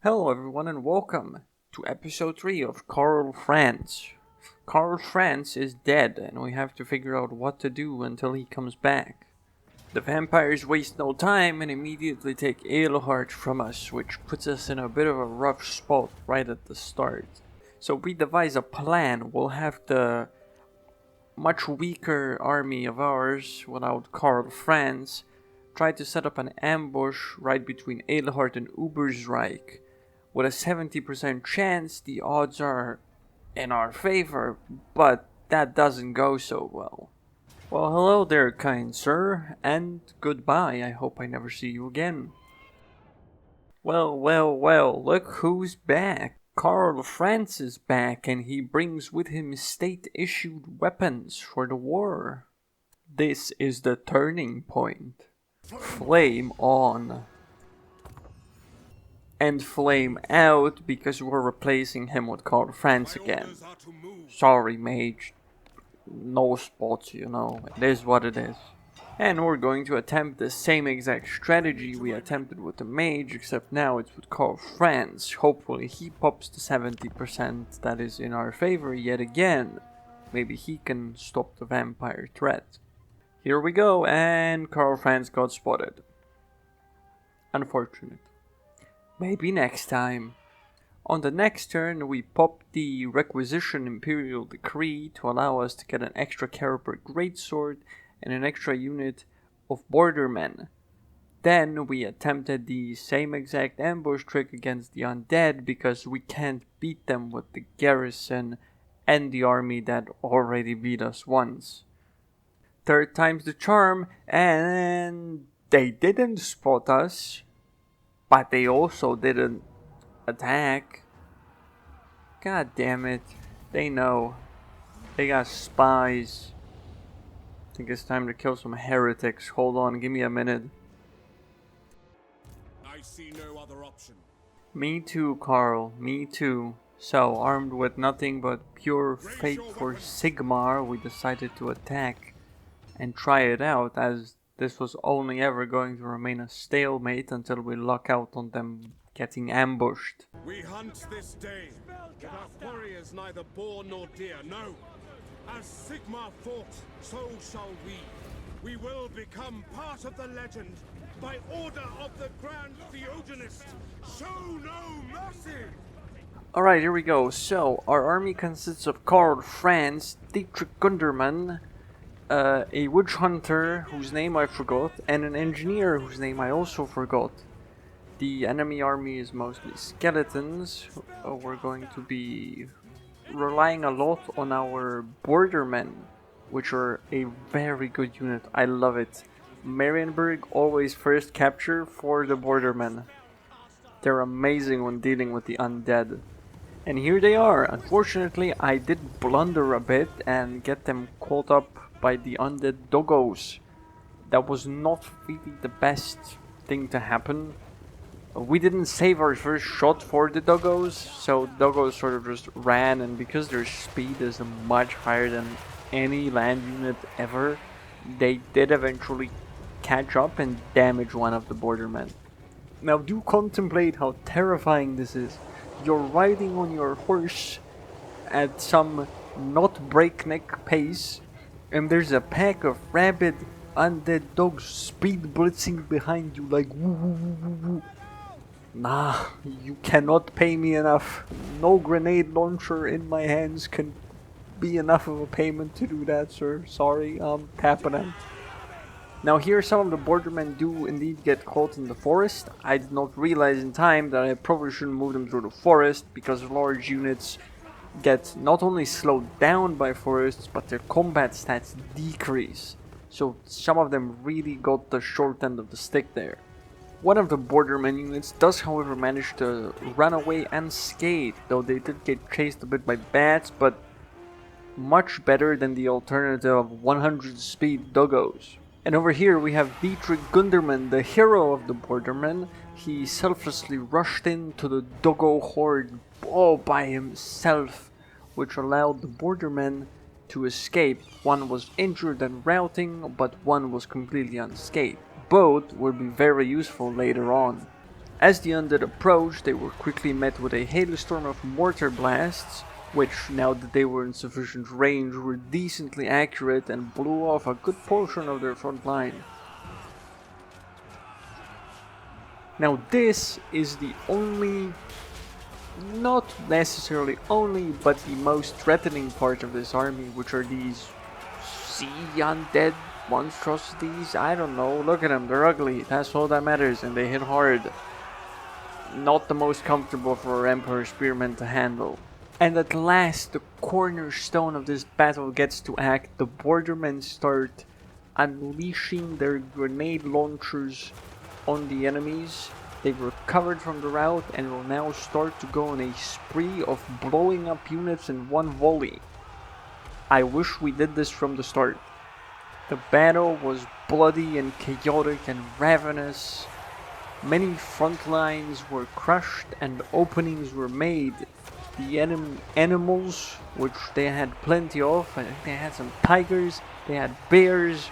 Hello everyone and welcome to episode 3 of Karl Franz. Karl Franz is dead and we have to figure out what to do until he comes back. The vampires waste no time and immediately take Eilhart from us, which puts us in a bit of a rough spot right at the start. So we devise a plan. We'll have the much weaker army of ours without Karl Franz try to set up an ambush right between Eilhart and Ubersreich. With a 70% chance, the odds are in our favor, but that doesn't go so well. Well, hello there, kind sir, and goodbye. I hope I never see you again. Well, look who's back. Karl Franz is back, and he brings with him state-issued weapons for the war. This is the turning point. Flame on. And flame out because we're replacing him with Karl Franz again. Sorry, mage. No spots, you know. It is what it is. And we're going to attempt the same exact strategy we attempted with the mage, except now it's with Karl Franz. Hopefully he pops the 70% that is in our favor yet again. Maybe he can stop the vampire threat. Here we go, and Karl Franz got spotted. Unfortunate. Maybe next time. On the next turn, we pop the Requisition Imperial Decree to allow us to get an extra caliber greatsword and an extra unit of bordermen. Then we attempted the same exact ambush trick against the Undead because we can't beat them with the garrison and the army that already beat us once. Third time's the charm, and they didn't spot us. But they also didn't attack. God damn it. They know. They got spies. I think it's time to kill some heretics. Hold on, give me a minute. I see no other option. Me too, Karl. Me too. So, armed with nothing but pure faith for Sigmar, we decided to attack and try it out, as this was only ever going to remain a stalemate until we luck out on them getting ambushed. We hunt this day, but our warriors neither boar nor deer, no. As Sigmar fought, so shall we. We will become part of the legend, by order of the Grand Theogenist. Show no mercy! Alright, here we go. So, our army consists of Karl Franz, Dietrich Gundermann, a witch hunter whose name I forgot, and an engineer whose name I also forgot. The enemy army is mostly skeletons. We're going to be relying a lot on our bordermen, which are a very good unit. I love it. Marienburg always first capture for the bordermen. They're amazing when dealing with the undead. And here they are. Unfortunately, I did blunder a bit and get them caught up by the undead doggos. That was not really the best thing to happen. We didn't save our first shot for the doggos, so doggos sort of just ran, and because their speed is much higher than any land unit ever, they did eventually catch up and damage one of the bordermen. Now do contemplate how terrifying this is. You're riding on your horse at some not breakneck pace, and there's a pack of rabid undead dogs speed blitzing behind you like woo woo woo woo woo. Nah, you cannot pay me enough. No grenade launcher in my hands can be enough of a payment to do that, sir. Sorry, I'm tapping out. Now here some of the bordermen do indeed get caught in the forest. I did not realize in time that I probably shouldn't move them through the forest, because large units get not only slowed down by forests, but their combat stats decrease. So some of them really got the short end of the stick there. One of the bordermen units does however manage to run away unscathed, though they did get chased a bit by bats, but much better than the alternative of 100 speed doggos. And over here we have Dietrich Gundermann, the hero of the bordermen. He selflessly rushed into the doggo horde all by himself, which allowed the bordermen to escape. One was injured and routing, but one was completely unscathed. Both will be very useful later on. As the undead approached, they were quickly met with a hailstorm of mortar blasts, which, now that they were in sufficient range, were decently accurate and blew off a good portion of their front line. Now this is the only, not necessarily only, but the most threatening part of this army, which are these sea undead monstrosities. I don't know, look at them, they're ugly, that's all that matters, and they hit hard. Not the most comfortable for our Emperor Spearmen to handle. And at last, the cornerstone of this battle gets to act. The bordermen start unleashing their grenade launchers on the enemies. They've recovered from the rout and will now start to go on a spree of blowing up units in one volley. I wish we did this from the start. The battle was bloody and chaotic and ravenous. Many front lines were crushed and openings were made. The animals, which they had plenty of, I think they had some tigers, they had bears,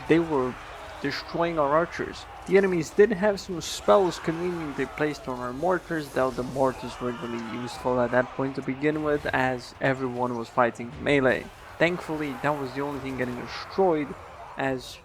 they were destroying our archers. The enemies did have some spells conveniently placed on our mortars, though the mortars weren't really useful at that point to begin with, as everyone was fighting melee. Thankfully, that was the only thing getting destroyed, as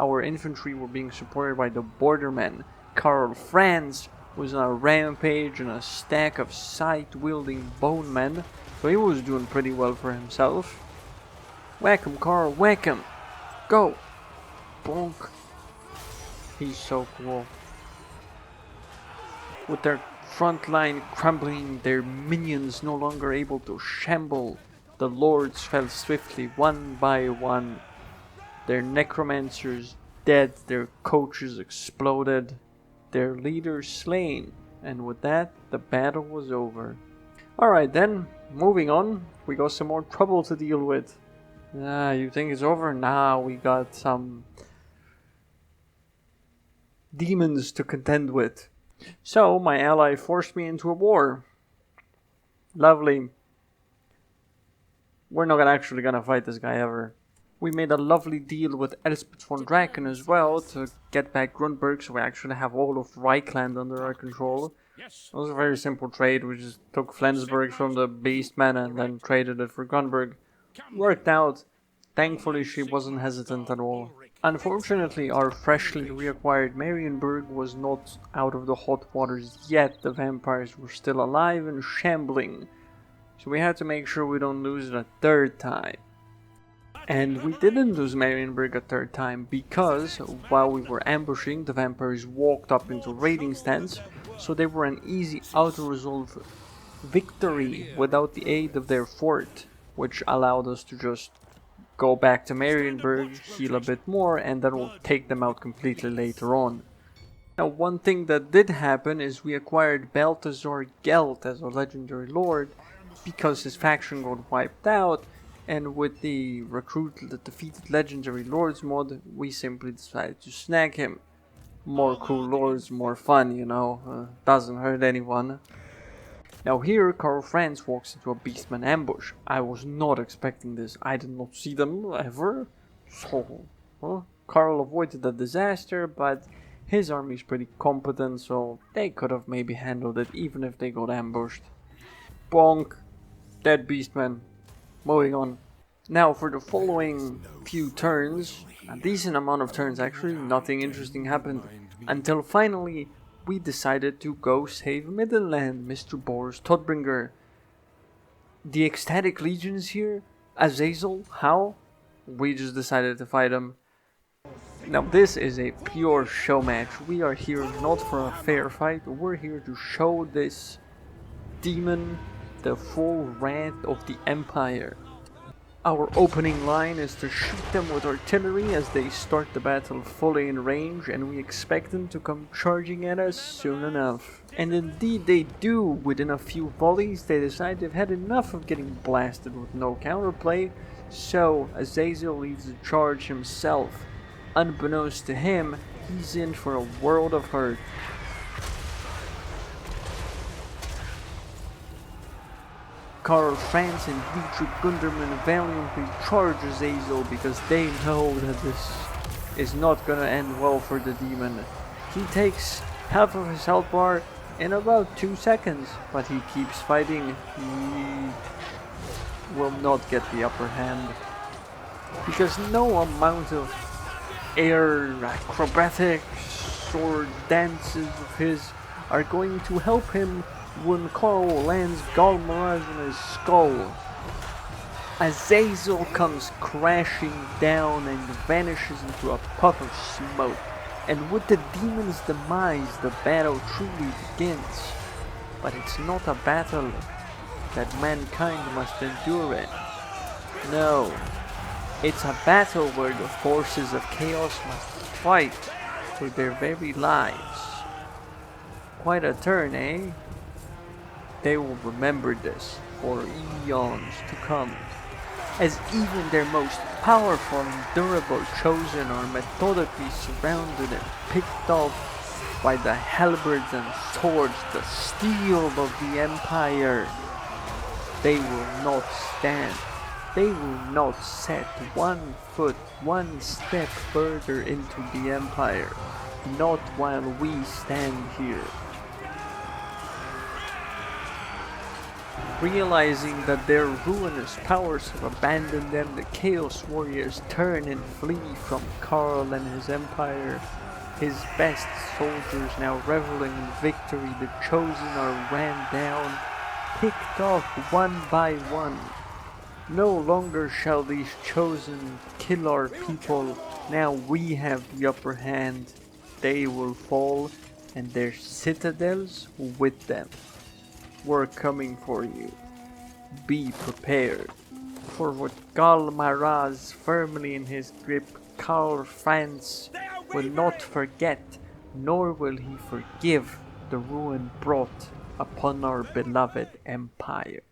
our infantry were being supported by the bordermen. Karl Franz was on a rampage and a stack of scythe-wielding bone men, so he was doing pretty well for himself. Whack him, Karl, whack him! Go! Bonk! He's so cool. With their front line crumbling, their minions no longer able to shamble, the lords fell swiftly one by one. Their necromancers dead, their coaches exploded, their leaders slain, and with that, the battle was over. Alright then, moving on, we got some more trouble to deal with. You think it's over? Nah, we got some demons to contend with. So, my ally forced me into a war. Lovely. We're not actually gonna fight this guy ever. We made a lovely deal with Elspeth von Draken as well to get back Grunberg, so we actually have all of Reichland under our control. It was a very simple trade. We just took Flensburg from the Beastmen and then traded it for Grunberg. Worked out. Thankfully, she wasn't hesitant at all. Unfortunately, our freshly reacquired Marienburg was not out of the hot waters yet. The vampires were still alive and shambling, so we had to make sure we don't lose it a third time. And we didn't lose Marienburg a third time because while we were ambushing, the vampires walked up into raiding stance, so they were an easy auto-resolve victory without the aid of their fort, which allowed us to just go back to Marienburg, heal a bit more, and then we'll take them out completely later on. Now, one thing that did happen is we acquired Balthazar Gelt as a legendary lord because his faction got wiped out. And with the defeated legendary lords mod, we simply decided to snag him. More cool lords, more fun, you know, doesn't hurt anyone. Now here, Karl Franz walks into a beastman ambush. I was not expecting this, I did not see them ever. So, Karl avoided the disaster, but his army is pretty competent, so they could have maybe handled it even if they got ambushed. Bonk! Dead beastman. Moving on. Now for the following few turns, a decent amount of turns actually, nothing interesting happened, until finally we decided to go save Middenland, Mr. Boris Todbringer. The ecstatic legions here, Azazel, how? We just decided to fight him. Now this is a pure show match, we are here not for a fair fight, we're here to show this demon the full wrath of the Empire. Our opening line is to shoot them with artillery as they start the battle fully in range, and we expect them to come charging at us soon enough. And indeed they do. Within a few volleys they decide they've had enough of getting blasted with no counterplay, so Azazel leads the charge himself. Unbeknownst to him, he's in for a world of hurt. Karl Franz and Dietrich Gunderman valiantly charge Azazel because they know that this is not gonna end well for the demon. He takes half of his health bar in about 2 seconds, but he keeps fighting. He will not get the upper hand because no amount of air acrobatics or dances of his are going to help him when Karl lands Gall Mirage on his skull. Azazel comes crashing down and vanishes into a puff of smoke. And with the demon's demise, the battle truly begins. But it's not a battle that mankind must endure in. No, it's a battle where the forces of chaos must fight for their very lives. Quite a turn, eh? They will remember this for eons to come, as even their most powerful and durable chosen are methodically surrounded and picked off by the halberds and swords, the steel of the Empire. They will not stand. They will not set 1 foot, 1 step further into the Empire, not while we stand here. Realizing that their ruinous powers have abandoned them, the Chaos Warriors turn and flee from Karl and his empire. His best soldiers now reveling in victory, the Chosen are ran down, picked off one by one. No longer shall these Chosen kill our people, now we have the upper hand. They will fall, and their citadels with them. We're coming for you. Be prepared. For with Gall Mirage firmly in his grip, Karl Franz will not forget, nor will he forgive the ruin brought upon our beloved empire.